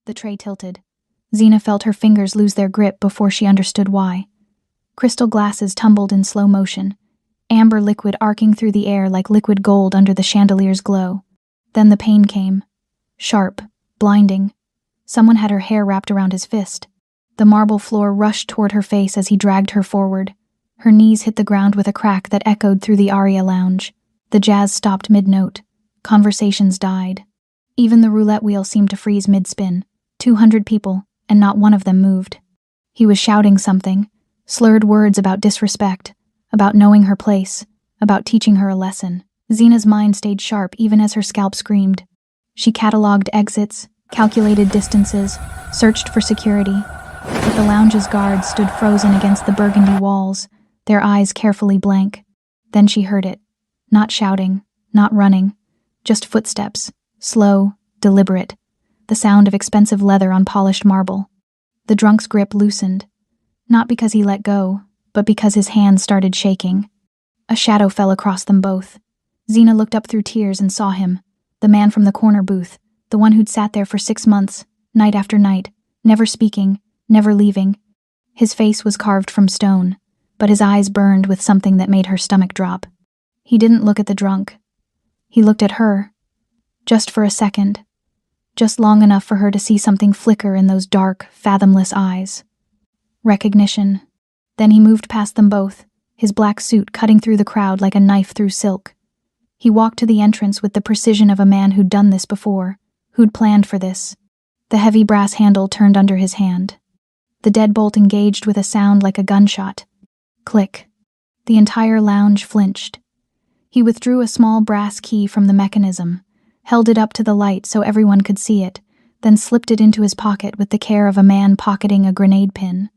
The tray tilted. Xena felt her fingers lose their grip before she understood why. Crystal glasses tumbled in slow motion, amber liquid arcing through the air like liquid gold under the chandelier's glow. Then the pain came. Sharp, blinding. Someone had her hair wrapped around his fist. The marble floor rushed toward her face as he dragged her forward. Her knees hit the ground with a crack that echoed through the Aria lounge. The jazz stopped mid-note. Conversations died. Even the roulette wheel seemed to freeze mid-spin. 200 people, and not one of them moved. He was shouting something, slurred words about disrespect, about knowing her place, about teaching her a lesson. Xena's mind stayed sharp even as her scalp screamed. She cataloged exits, calculated distances, searched for security, but the lounge's guards stood frozen against the burgundy walls, their eyes carefully blank. Then she heard it. Not shouting, not running, just footsteps, slow, deliberate, the sound of expensive leather on polished marble. The drunk's grip loosened, not because he let go, but because his hands started shaking. A shadow fell across them both. Xena looked up through tears and saw him, the man from the corner booth, the one who'd sat there for 6 months, night after night, never speaking, never leaving. His face was carved from stone, but his eyes burned with something that made her stomach drop. He didn't look at the drunk. He looked at her. Just for a second. Just long enough for her to see something flicker in those dark, fathomless eyes. Recognition. Then he moved past them both, his black suit cutting through the crowd like a knife through silk. He walked to the entrance with the precision of a man who'd done this before, who'd planned for this. The heavy brass handle turned under his hand. The deadbolt engaged with a sound like a gunshot. Click. The entire lounge flinched. He withdrew a small brass key from the mechanism, held it up to the light so everyone could see it, then slipped it into his pocket with the care of a man pocketing a grenade pin.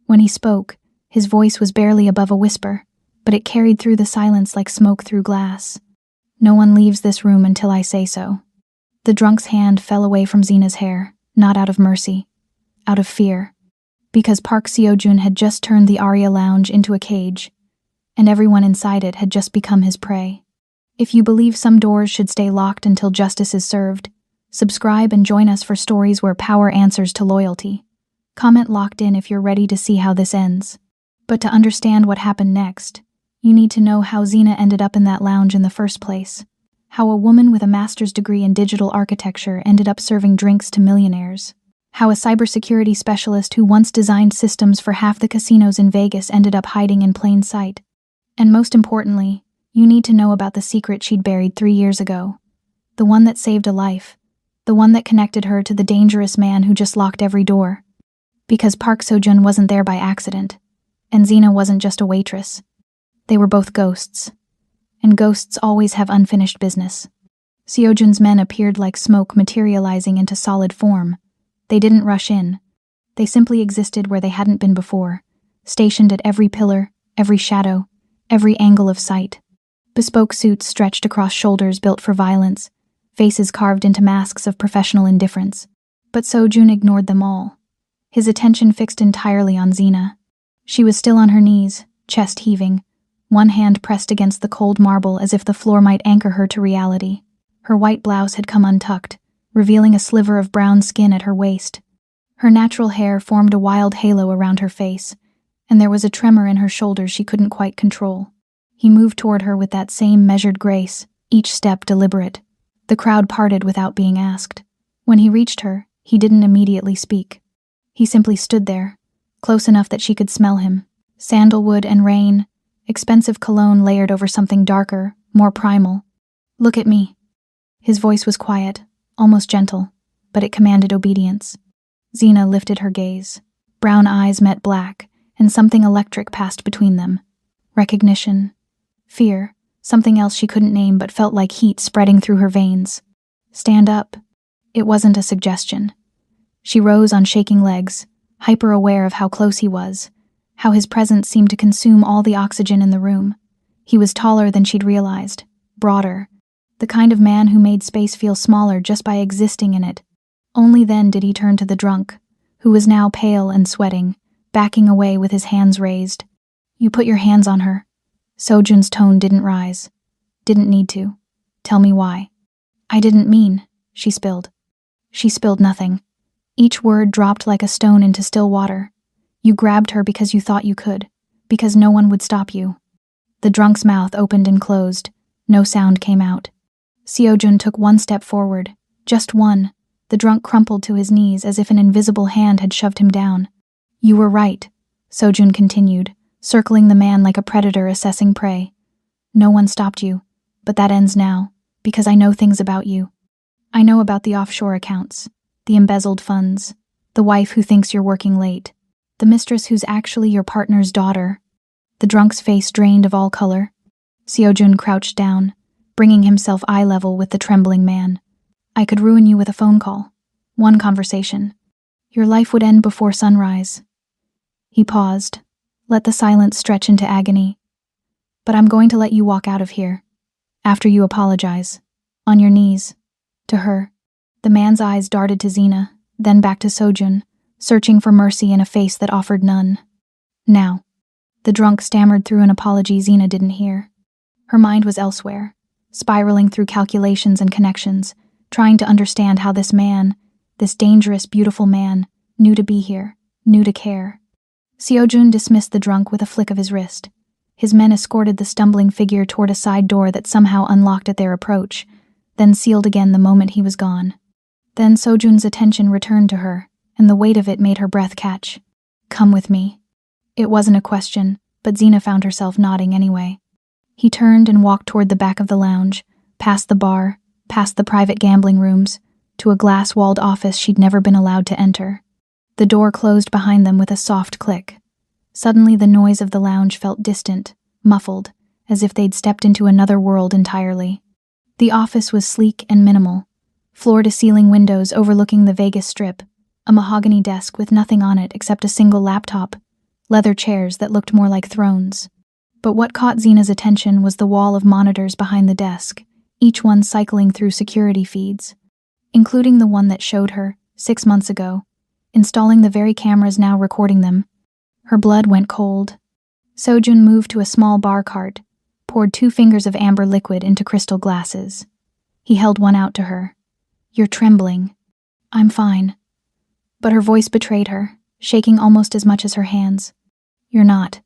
When he spoke, his voice was barely above a whisper, but it carried through the silence like smoke through glass. No one leaves this room until I say so. The drunk's hand fell away from Xena's hair, not out of mercy, out of fear, because Park Seo-jun had just turned the Aria lounge into a cage, and everyone inside it had just become his prey. If you believe some doors should stay locked until justice is served, subscribe and join us for stories where power answers to loyalty. Comment locked in if you're ready to see how this ends. But to understand what happened next, you need to know how Xena ended up in that lounge in the first place. How a woman with a master's degree in digital architecture ended up serving drinks to millionaires. How a cybersecurity specialist who once designed systems for half the casinos in Vegas ended up hiding in plain sight. And most importantly, you need to know about the secret she'd buried 3 years ago. The one that saved a life. The one that connected her to the dangerous man who just locked every door. Because Park Seo-jun wasn't there by accident, and Xena wasn't just a waitress. They were both ghosts. And ghosts always have unfinished business. Seo-jun's men appeared like smoke materializing into solid form. They didn't rush in. They simply existed where they hadn't been before, stationed at every pillar, every shadow, every angle of sight. Bespoke suits stretched across shoulders built for violence, faces carved into masks of professional indifference. But Seo-jun ignored them all. His attention fixed entirely on Xena. She was still on her knees, chest heaving, one hand pressed against the cold marble as if the floor might anchor her to reality. Her white blouse had come untucked, revealing a sliver of brown skin at her waist. Her natural hair formed a wild halo around her face, and there was a tremor in her shoulders she couldn't quite control. He moved toward her with that same measured grace, each step deliberate. The crowd parted without being asked. When he reached her, he didn't immediately speak. He simply stood there, close enough that she could smell him. Sandalwood and rain, expensive cologne layered over something darker, more primal. "Look at me." His voice was quiet, almost gentle, but it commanded obedience. Xena lifted her gaze. Brown eyes met black, and something electric passed between them. Recognition. Fear. Something else she couldn't name but felt like heat spreading through her veins. "Stand up." It wasn't a suggestion. She rose on shaking legs, hyper-aware of how close he was, how his presence seemed to consume all the oxygen in the room. He was taller than she'd realized, broader, the kind of man who made space feel smaller just by existing in it. Only then did he turn to the drunk, who was now pale and sweating, backing away with his hands raised. "You put your hands on her." Seo-jun's tone didn't rise. "Didn't need to. Tell me why." "I didn't mean," she spilled. She spilled nothing. Each word dropped like a stone into still water. You grabbed her because you thought you could, because no one would stop you. The drunk's mouth opened and closed. No sound came out. Seojun took one step forward. Just one. The drunk crumpled to his knees as if an invisible hand had shoved him down. You were right, Seojun continued, circling the man like a predator assessing prey. No one stopped you, but that ends now, because I know things about you. I know about the offshore accounts, the embezzled funds, the wife who thinks you're working late, the mistress who's actually your partner's daughter. The drunk's face drained of all color. Seojun crouched down, bringing himself eye level with the trembling man. I could ruin you with a phone call. One conversation. Your life would end before sunrise. He paused, let the silence stretch into agony. But I'm going to let you walk out of here. After you apologize. On your knees. To her. The man's eyes darted to Zina, then back to Seojun, searching for mercy in a face that offered none. Now. The drunk stammered through an apology Zina didn't hear. Her mind was elsewhere, spiraling through calculations and connections, trying to understand how this man, this dangerous, beautiful man, knew to be here, knew to care. Seojun dismissed the drunk with a flick of his wrist. His men escorted the stumbling figure toward a side door that somehow unlocked at their approach, then sealed again the moment he was gone. Then Seojun's attention returned to her, and the weight of it made her breath catch. Come with me. It wasn't a question, but Zina found herself nodding anyway. He turned and walked toward the back of the lounge, past the bar, past the private gambling rooms, to a glass-walled office she'd never been allowed to enter. The door closed behind them with a soft click. Suddenly the noise of the lounge felt distant, muffled, as if they'd stepped into another world entirely. The office was sleek and minimal, floor-to-ceiling windows overlooking the Vegas Strip, a mahogany desk with nothing on it except a single laptop, leather chairs that looked more like thrones. But what caught Zina's attention was the wall of monitors behind the desk, each one cycling through security feeds, including the one that showed her, 6 months ago, installing the very cameras now recording them. Her blood went cold. Seojun moved to a small bar cart, poured 2 fingers of amber liquid into crystal glasses. He held one out to her. You're trembling. I'm fine. But her voice betrayed her, shaking almost as much as her hands. You're not.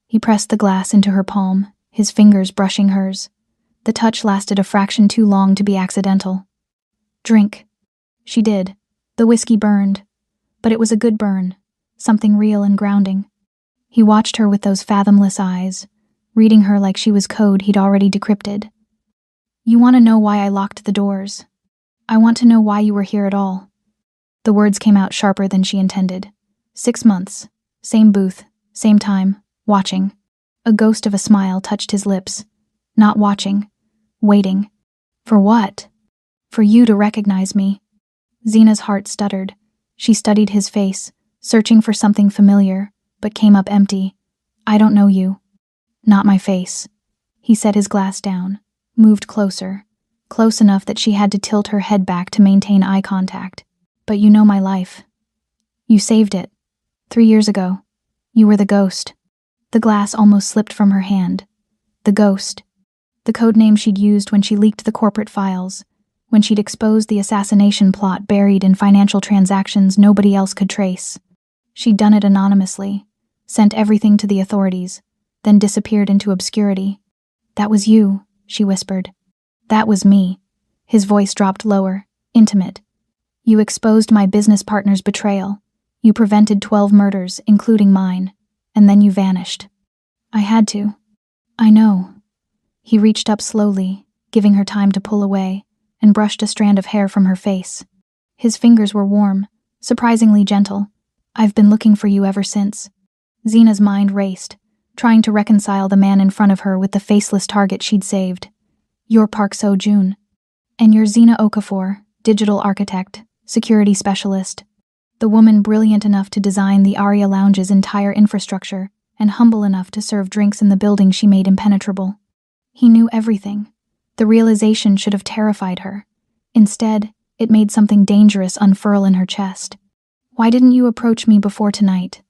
He pressed the glass into her palm, his fingers brushing hers. The touch lasted a fraction too long to be accidental. Drink. She did. The whiskey burned. But it was a good burn, something real and grounding. He watched her with those fathomless eyes, reading her like she was code he'd already decrypted. You want to know why I locked the doors. I want to know why you were here at all. The words came out sharper than she intended. 6 months. Same booth. Same time. Watching. A ghost of a smile touched his lips. Not watching. Waiting. For what? For you to recognize me. Zena's heart stuttered. She studied his face, searching for something familiar, but came up empty. I don't know you. Not my face. He set his glass down, moved closer, close enough that she had to tilt her head back to maintain eye contact. But you know my life. You saved it. 3 years ago. You were the ghost. The glass almost slipped from her hand. The ghost. The code name she'd used when she leaked the corporate files, when she'd exposed the assassination plot buried in financial transactions nobody else could trace. She'd done it anonymously, sent everything to the authorities, then disappeared into obscurity. That was you, she whispered. That was me. His voice dropped lower, intimate. You exposed my business partner's betrayal. You prevented 12 murders, including mine, and then you vanished. I had to. I know. He reached up slowly, giving her time to pull away, and brushed a strand of hair from her face. His fingers were warm, surprisingly gentle. I've been looking for you ever since. Zena's mind raced, trying to reconcile the man in front of her with the faceless target she'd saved. You're Park Seo-jun. And you're Zena Okafor, digital architect, security specialist. The woman brilliant enough to design the Aria Lounge's entire infrastructure and humble enough to serve drinks in the building she made impenetrable. He knew everything. The realization should have terrified her. Instead, it made something dangerous unfurl in her chest. Why didn't you approach me before tonight?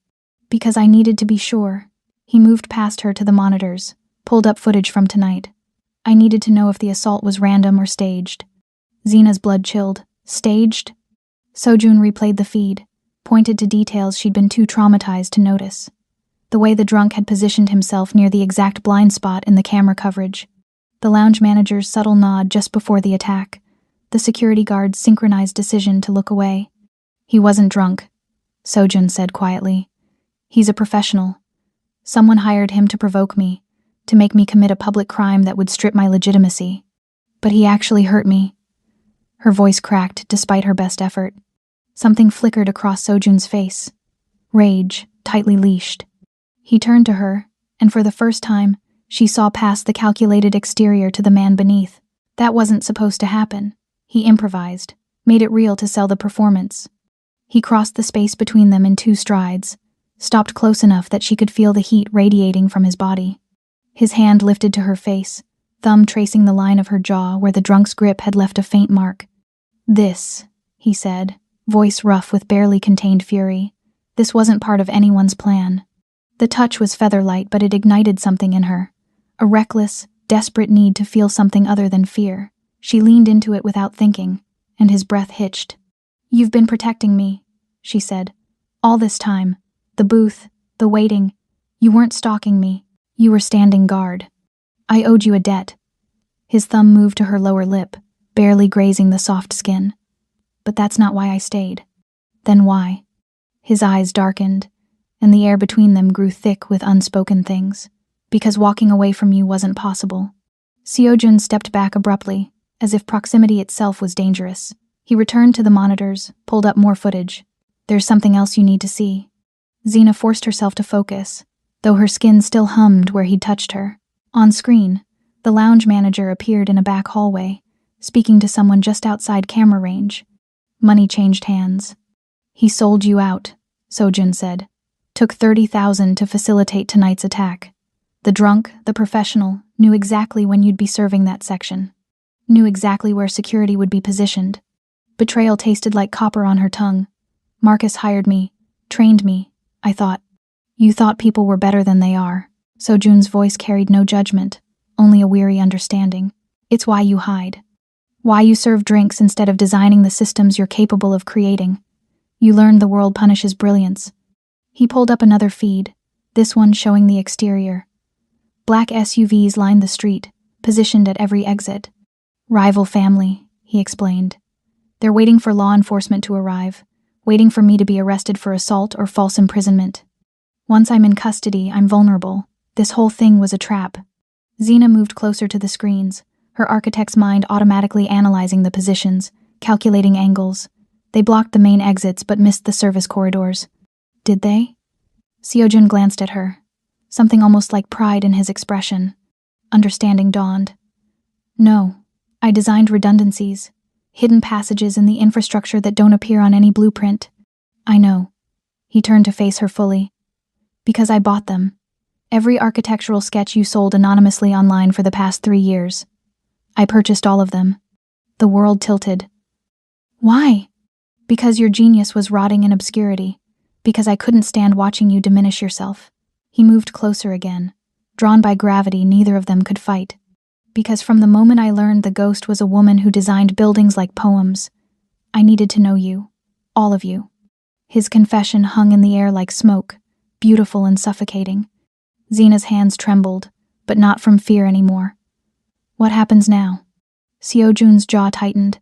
Because I needed to be sure. He moved past her to the monitors, pulled up footage from tonight. I needed to know if the assault was random or staged. Zena's blood chilled. Staged? Sojun replayed the feed, pointed to details she'd been too traumatized to notice. The way the drunk had positioned himself near the exact blind spot in the camera coverage. The lounge manager's subtle nod just before the attack. The security guard's synchronized decision to look away. He wasn't drunk, Sojun said quietly. He's a professional. Someone hired him to provoke me, to make me commit a public crime that would strip my legitimacy. But he actually hurt me. Her voice cracked despite her best effort. Something flickered across Sojun's face. Rage, tightly leashed. He turned to her, and for the first time, she saw past the calculated exterior to the man beneath. That wasn't supposed to happen. He improvised, made it real to sell the performance. He crossed the space between them in 2 strides, stopped close enough that she could feel the heat radiating from his body. His hand lifted to her face, thumb tracing the line of her jaw where the drunk's grip had left a faint mark. "This," he said, voice rough with barely contained fury. This wasn't part of anyone's plan. The touch was featherlight, but it ignited something in her. A reckless, desperate need to feel something other than fear. She leaned into it without thinking, and his breath hitched. "You've been protecting me," she said. "All this time. The booth, the waiting. You weren't stalking me. You were standing guard. I owed you a debt." His thumb moved to her lower lip, barely grazing the soft skin. "But that's not why I stayed." "Then why?" His eyes darkened, and the air between them grew thick with unspoken things. "Because walking away from you wasn't possible." Sojun stepped back abruptly, as if proximity itself was dangerous. He returned to the monitors, pulled up more footage. "There's something else you need to see." Xena forced herself to focus, though her skin still hummed where he'd touched her. On screen, the lounge manager appeared in a back hallway, speaking to someone just outside camera range. Money changed hands. "He sold you out," Sojun said. "Took 30,000 to facilitate tonight's attack. The drunk, the professional, knew exactly when you'd be serving that section. Knew exactly where security would be positioned." Betrayal tasted like copper on her tongue. "Marcus hired me, trained me, I thought." "You thought people were better than they are." Sojun's voice carried no judgment, only a weary understanding. "It's why you hide. Why you serve drinks instead of designing the systems you're capable of creating. You learned the world punishes brilliance." He pulled up another feed, this one showing the exterior. Black SUVs lined the street, positioned at every exit. "Rival family," he explained. "They're waiting for law enforcement to arrive, waiting for me to be arrested for assault or false imprisonment. Once I'm in custody, I'm vulnerable. This whole thing was a trap." Xena moved closer to the screens, her architect's mind automatically analyzing the positions, calculating angles. They blocked the main exits but missed the service corridors. "Did they?" Sojun glanced at her, something almost like pride in his expression. Understanding dawned. "No, I designed redundancies, hidden passages in the infrastructure that don't appear on any blueprint." "I know." He turned to face her fully. "Because I bought them. Every architectural sketch you sold anonymously online for the past 3 years. I purchased all of them." The world tilted. "Why?" "Because your genius was rotting in obscurity. Because I couldn't stand watching you diminish yourself." He moved closer again. Drawn by gravity, neither of them could fight. "Because from the moment I learned the ghost was a woman who designed buildings like poems, I needed to know you. All of you." His confession hung in the air like smoke, beautiful and suffocating. Xena's hands trembled, but not from fear anymore. "What happens now?" Sojun's jaw tightened.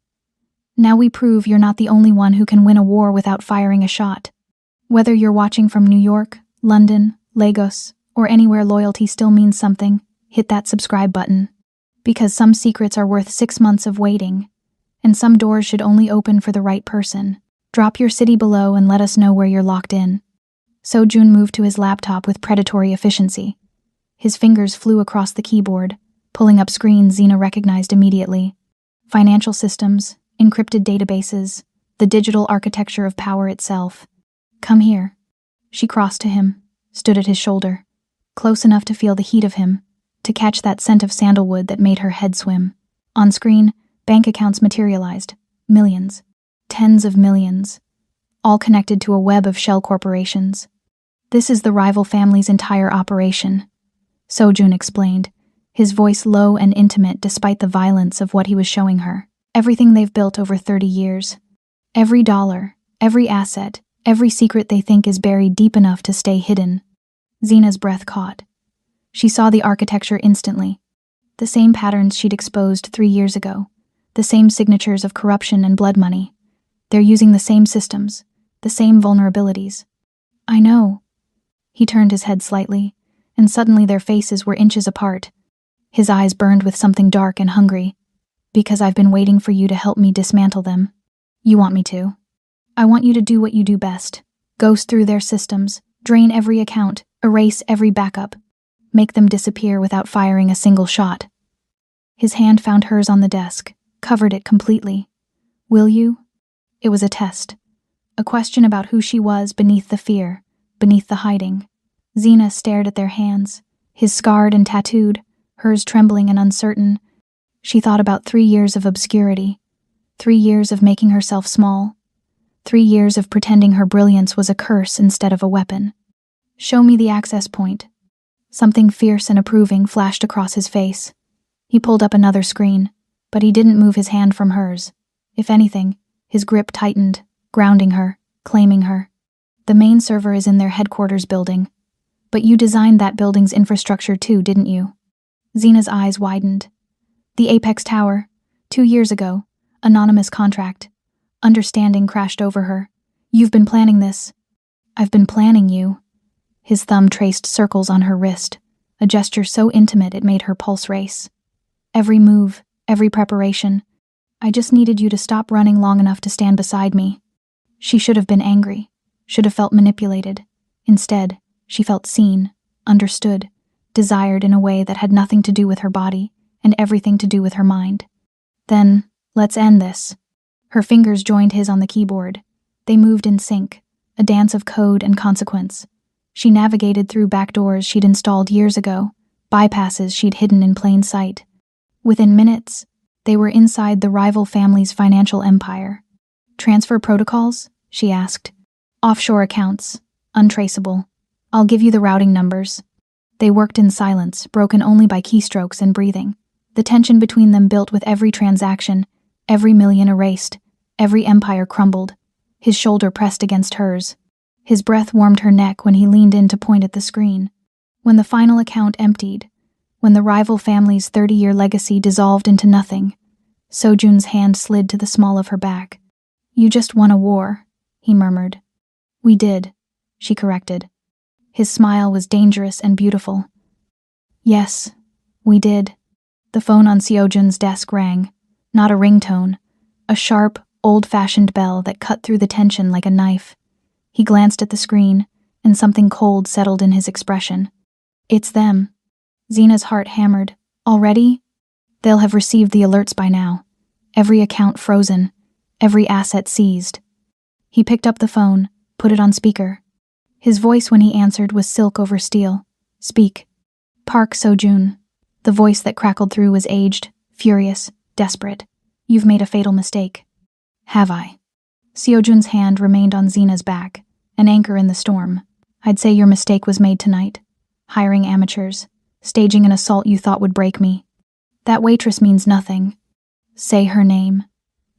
"Now we prove you're not the only one who can win a war without firing a shot. Whether you're watching from New York, London, Lagos, or anywhere loyalty still means something, hit that subscribe button. Because some secrets are worth 6 months of waiting, and some doors should only open for the right person. Drop your city below and let us know where you're locked in." Sojun moved to his laptop with predatory efficiency. His fingers flew across the keyboard, pulling up screens Xena recognized immediately. Financial systems, encrypted databases, the digital architecture of power itself. "Come here." She crossed to him, stood at his shoulder, close enough to feel the heat of him, to catch that scent of sandalwood that made her head swim. On screen, bank accounts materialized. Millions. Tens of millions. All connected to a web of shell corporations. "This is the rival family's entire operation," Sojun explained, his voice low and intimate despite the violence of what he was showing her. "Everything they've built over 30 years. Every dollar, every asset, every secret they think is buried deep enough to stay hidden. Zena's breath caught. She saw the architecture instantly. The same patterns she'd exposed 3 years ago. The same signatures of corruption and blood money. They're using the same systems, the same vulnerabilities. I know. He turned his head slightly, and suddenly their faces were inches apart. His eyes burned with something dark and hungry. Because I've been waiting for you to help me dismantle them. You want me to. I want you to do what you do best. Ghost through their systems, drain every account, erase every backup. Make them disappear without firing a single shot. His hand found hers on the desk, covered it completely. Will you? It was a test. A question about who she was beneath the fear, beneath the hiding. Zena stared at their hands, his scarred and tattooed, hers trembling and uncertain. She thought about 3 years of obscurity, 3 years of making herself small, 3 years of pretending her brilliance was a curse instead of a weapon. Show me the access point. Something fierce and approving flashed across his face. He pulled up another screen, but he didn't move his hand from hers. If anything, his grip tightened, grounding her, claiming her. The main server is in their headquarters building. But you designed that building's infrastructure too, didn't you? Zena's eyes widened. The Apex Tower, 2 years ago, anonymous contract. Understanding crashed over her. You've been planning this. I've been planning you. His thumb traced circles on her wrist, a gesture so intimate it made her pulse race. Every move, every preparation. I just needed you to stop running long enough to stand beside me. She should have been angry, should have felt manipulated. Instead, she felt seen, understood, desired in a way that had nothing to do with her body and everything to do with her mind. Then, let's end this. Her fingers joined his on the keyboard. They moved in sync, a dance of code and consequence. She navigated through back doors she'd installed years ago, bypasses she'd hidden in plain sight. Within minutes, they were inside the rival family's financial empire. Transfer protocols? She asked. Offshore accounts. Untraceable. I'll give you the routing numbers. They worked in silence, broken only by keystrokes and breathing. The tension between them built with every transaction, every million erased, every empire crumbled. His shoulder pressed against hers. His breath warmed her neck when he leaned in to point at the screen. When the final account emptied, when the rival family's 30-year legacy dissolved into nothing, Sojun's hand slid to the small of her back. You just won a war, he murmured. We did, she corrected. His smile was dangerous and beautiful. Yes, we did. The phone on Sojun's desk rang, not a ringtone, a sharp, old-fashioned bell that cut through the tension like a knife. He glanced at the screen, and something cold settled in his expression. It's them. Zena's heart hammered. Already? They'll have received the alerts by now. Every account frozen, every asset seized. He picked up the phone, put it on speaker. His voice when he answered was silk over steel. Speak. Park Sojun. The voice that crackled through was aged, furious, desperate. You've made a fatal mistake. Have I? Sojun's hand remained on Zena's back, an anchor in the storm. I'd say your mistake was made tonight. Hiring amateurs. Staging an assault you thought would break me. That waitress means nothing. Say her name.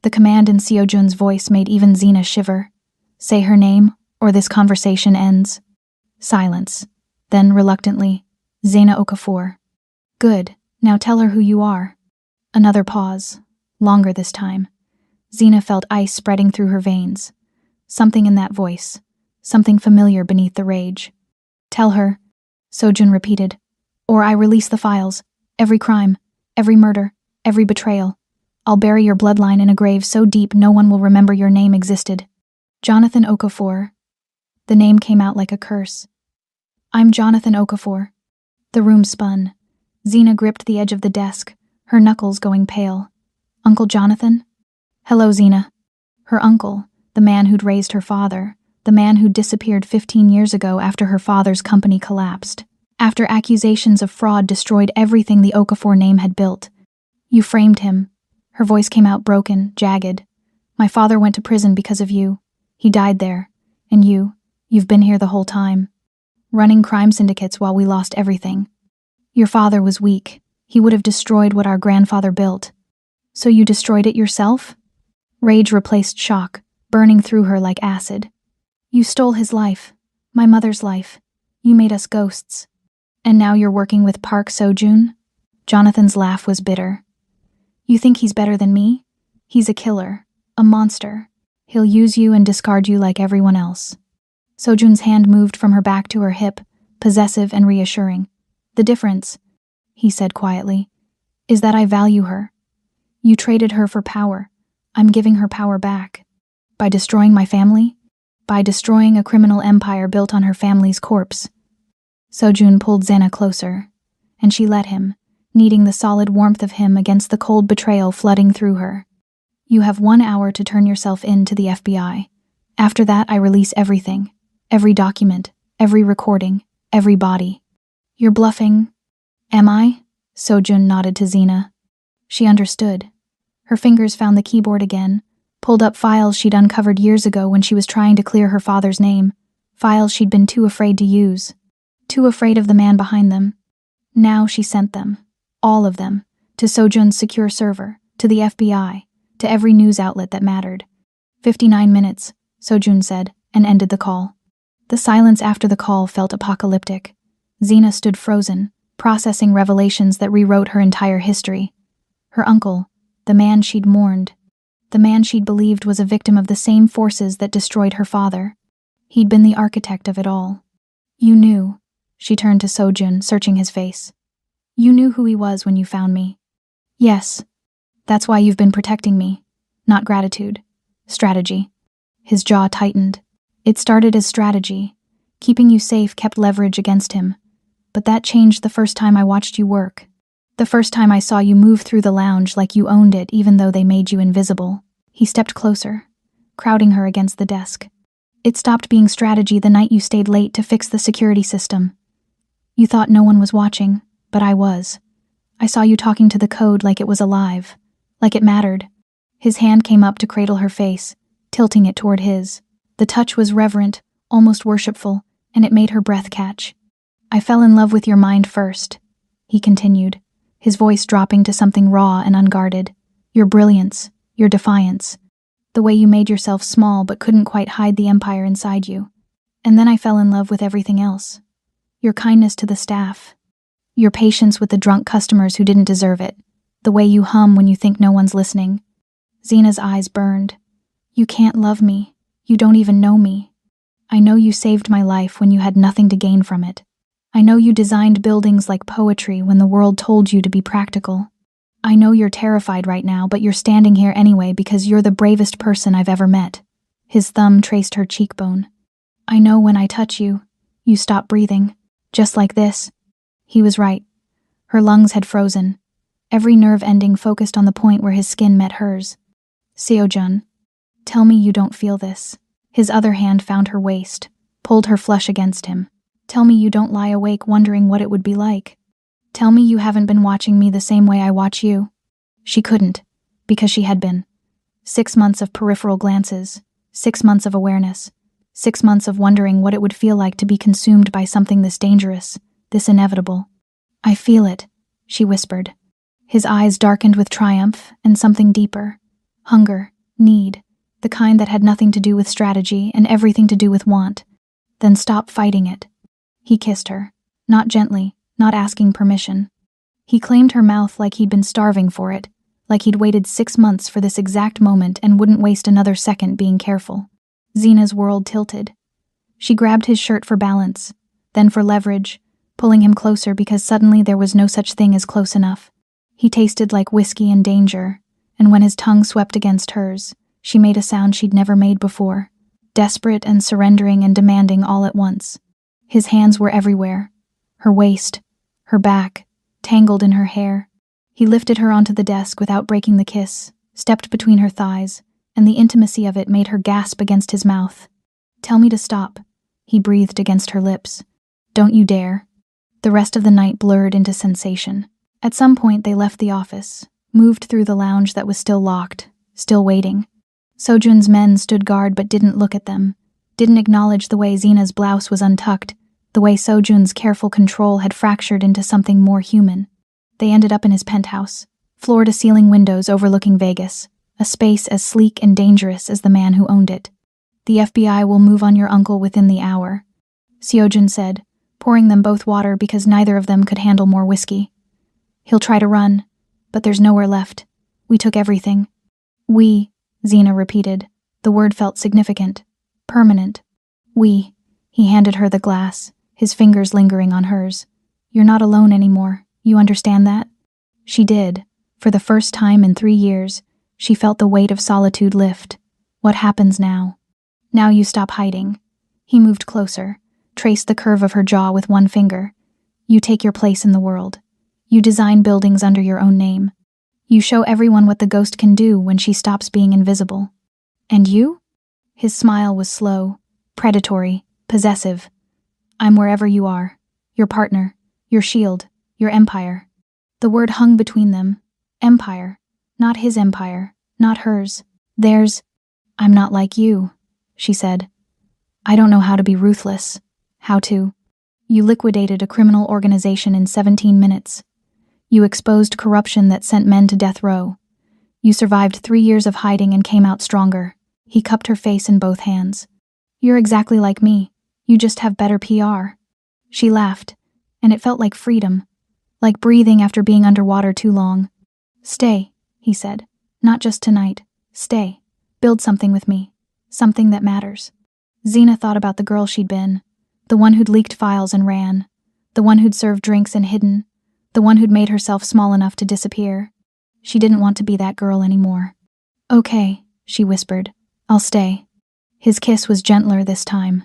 The command in Sojun's voice made even Zena shiver. Say her name, or this conversation ends. Silence. Then, reluctantly, Zena Okafor. Good, now tell her who you are. Another pause. Longer this time. Zena felt ice spreading through her veins. Something in that voice. Something familiar beneath the rage. Tell her, Sojun repeated, or I release the files. Every crime, every murder, every betrayal. I'll bury your bloodline in a grave so deep no one will remember your name existed. Jonathan Okafor. The name came out like a curse. I'm Jonathan Okafor. The room spun. Zena gripped the edge of the desk, her knuckles going pale. Uncle Jonathan? Hello, Zena. Her uncle, the man who'd raised her father, the man who'd disappeared 15 years ago after her father's company collapsed, after accusations of fraud destroyed everything the Okafor name had built. You framed him. Her voice came out broken, jagged. My father went to prison because of you. He died there. And you've been here the whole time. Running crime syndicates while we lost everything. Your father was weak. He would have destroyed what our grandfather built. So you destroyed it yourself? Rage replaced shock. burning through her like acid. You stole his life, my mother's life. You made us ghosts. And now you're working with Park Seo-joon? Jonathan's laugh was bitter. You think he's better than me? He's a killer, a monster. He'll use you and discard you like everyone else. Seo-joon's hand moved from her back to her hip, possessive and reassuring. The difference, he said quietly, is that I value her. You traded her for power. I'm giving her power back. By destroying my family? By destroying a criminal empire built on her family's corpse. Seo-joon pulled Zena closer, and she let him, needing the solid warmth of him against the cold betrayal flooding through her. You have 1 hour to turn yourself in to the FBI. After that, I release everything. Every document, every recording, every body. You're bluffing. Am I? Seo-joon nodded to Zena. She understood. Her fingers found the keyboard again, pulled up files she'd uncovered years ago when she was trying to clear her father's name, files she'd been too afraid to use, too afraid of the man behind them. Now she sent them, all of them, to Seo-joon's secure server, to the FBI, to every news outlet that mattered. 59 minutes, Seo-joon said, and ended the call. The silence after the call felt apocalyptic. Zena stood frozen, processing revelations that rewrote her entire history. Her uncle, the man she'd mourned, the man she'd believed was a victim of the same forces that destroyed her father. He'd been the architect of it all. You knew, she turned to Seo-joon, searching his face. You knew who he was when you found me. Yes. That's why you've been protecting me. Not gratitude. Strategy. His jaw tightened. It started as strategy. Keeping you safe kept leverage against him. But that changed the first time I watched you work. The first time I saw you move through the lounge like you owned it even though they made you invisible. He stepped closer, crowding her against the desk. It stopped being strategy the night you stayed late to fix the security system. You thought no one was watching, but I was. I saw you talking to the code like it was alive, like it mattered. His hand came up to cradle her face, tilting it toward his. The touch was reverent, almost worshipful, and it made her breath catch. I fell in love with your mind first, he continued, his voice dropping to something raw and unguarded. Your brilliance, your defiance, the way you made yourself small but couldn't quite hide the empire inside you. And then I fell in love with everything else. Your kindness to the staff, your patience with the drunk customers who didn't deserve it, the way you hum when you think no one's listening. Zena's eyes burned. You can't love me. You don't even know me. I know you saved my life when you had nothing to gain from it. I know you designed buildings like poetry when the world told you to be practical. I know you're terrified right now, but you're standing here anyway because you're the bravest person I've ever met. His thumb traced her cheekbone. I know when I touch you, you stop breathing. Just like this. He was right. Her lungs had frozen. Every nerve ending focused on the point where his skin met hers. Seo-joon, tell me you don't feel this. His other hand found her waist, pulled her flush against him. Tell me you don't lie awake wondering what it would be like. Tell me you haven't been watching me the same way I watch you. She couldn't, because she had been. 6 months of peripheral glances, 6 months of awareness, 6 months of wondering what it would feel like to be consumed by something this dangerous, this inevitable. I feel it, she whispered. His eyes darkened with triumph and something deeper. Hunger, need, the kind that had nothing to do with strategy and everything to do with want. Then stop fighting it. He kissed her, not gently, not asking permission. He claimed her mouth like he'd been starving for it, like he'd waited 6 months for this exact moment and wouldn't waste another second being careful. Zena's world tilted. She grabbed his shirt for balance, then for leverage, pulling him closer because suddenly there was no such thing as close enough. He tasted like whiskey and danger, and when his tongue swept against hers, she made a sound she'd never made before, desperate and surrendering and demanding all at once. His hands were everywhere, her waist, her back, tangled in her hair. He lifted her onto the desk without breaking the kiss, stepped between her thighs, and the intimacy of it made her gasp against his mouth. Tell me to stop, he breathed against her lips. Don't you dare. The rest of the night blurred into sensation. At some point they left the office, moved through the lounge that was still locked, still waiting. Seo-joon's men stood guard but didn't look at them, didn't acknowledge the way Zena's blouse was untucked, the way Seo-joon's careful control had fractured into something more human. They ended up in his penthouse, floor-to-ceiling windows overlooking Vegas, a space as sleek and dangerous as the man who owned it. The FBI will move on your uncle within the hour, Seojun said, pouring them both water because neither of them could handle more whiskey. He'll try to run, but there's nowhere left. We took everything. We, Xena repeated. The word felt significant, permanent. We. He handed her the glass, his fingers lingering on hers. You're not alone anymore. You understand that? She did. For the first time in 3 years, she felt the weight of solitude lift. What happens now? Now you stop hiding. He moved closer, traced the curve of her jaw with one finger. You take your place in the world. You design buildings under your own name. You show everyone what the ghost can do when she stops being invisible. And you? His smile was slow, predatory, possessive. I'm wherever you are. Your partner, your shield, your empire. The word hung between them. Empire. Not his empire, not hers. Theirs. I'm not like you, she said. I don't know how to be ruthless. How to? You liquidated a criminal organization in 17 minutes. You exposed corruption that sent men to death row. You survived 3 years of hiding and came out stronger. He cupped her face in both hands. You're exactly like me. You just have better PR. She laughed, and it felt like freedom, like breathing after being underwater too long. Stay, he said. Not just tonight. Stay. Build something with me. Something that matters. Xena thought about the girl she'd been. The one who'd leaked files and ran. The one who'd served drinks and hidden. The one who'd made herself small enough to disappear. She didn't want to be that girl anymore. Okay, she whispered. I'll stay. His kiss was gentler this time.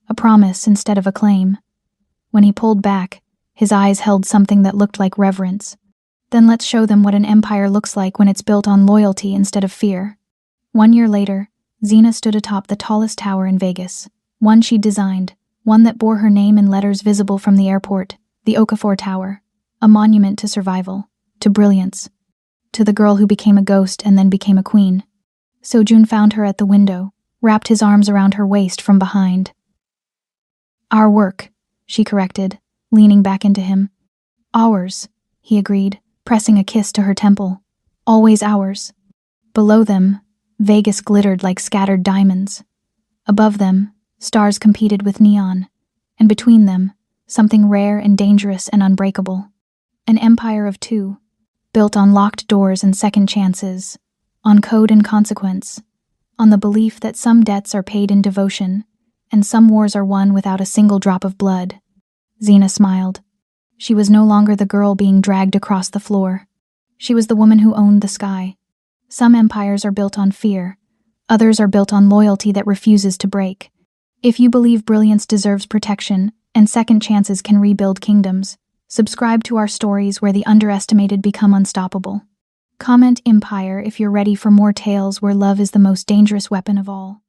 A promise instead of a claim. When he pulled back, his eyes held something that looked like reverence. Then let's show them what an empire looks like when it's built on loyalty instead of fear. 1 year later, Xena stood atop the tallest tower in Vegas. One she'd designed, one that bore her name in letters visible from the airport, the Okafor Tower. A monument to survival, to brilliance, to the girl who became a ghost and then became a queen. Seojun found her at the window, wrapped his arms around her waist from behind. Our work, she corrected, leaning back into him. Ours, he agreed, pressing a kiss to her temple. Always ours. Below them, Vegas glittered like scattered diamonds. Above them, stars competed with neon, and between them, something rare and dangerous and unbreakable. An empire of two, built on locked doors and second chances, on code and consequence, on the belief that some debts are paid in devotion, and some wars are won without a single drop of blood. Xena smiled. She was no longer the girl being dragged across the floor. She was the woman who owned the sky. Some empires are built on fear. Others are built on loyalty that refuses to break. If you believe brilliance deserves protection, and second chances can rebuild kingdoms, subscribe to our stories where the underestimated become unstoppable. Comment Empire if you're ready for more tales where love is the most dangerous weapon of all.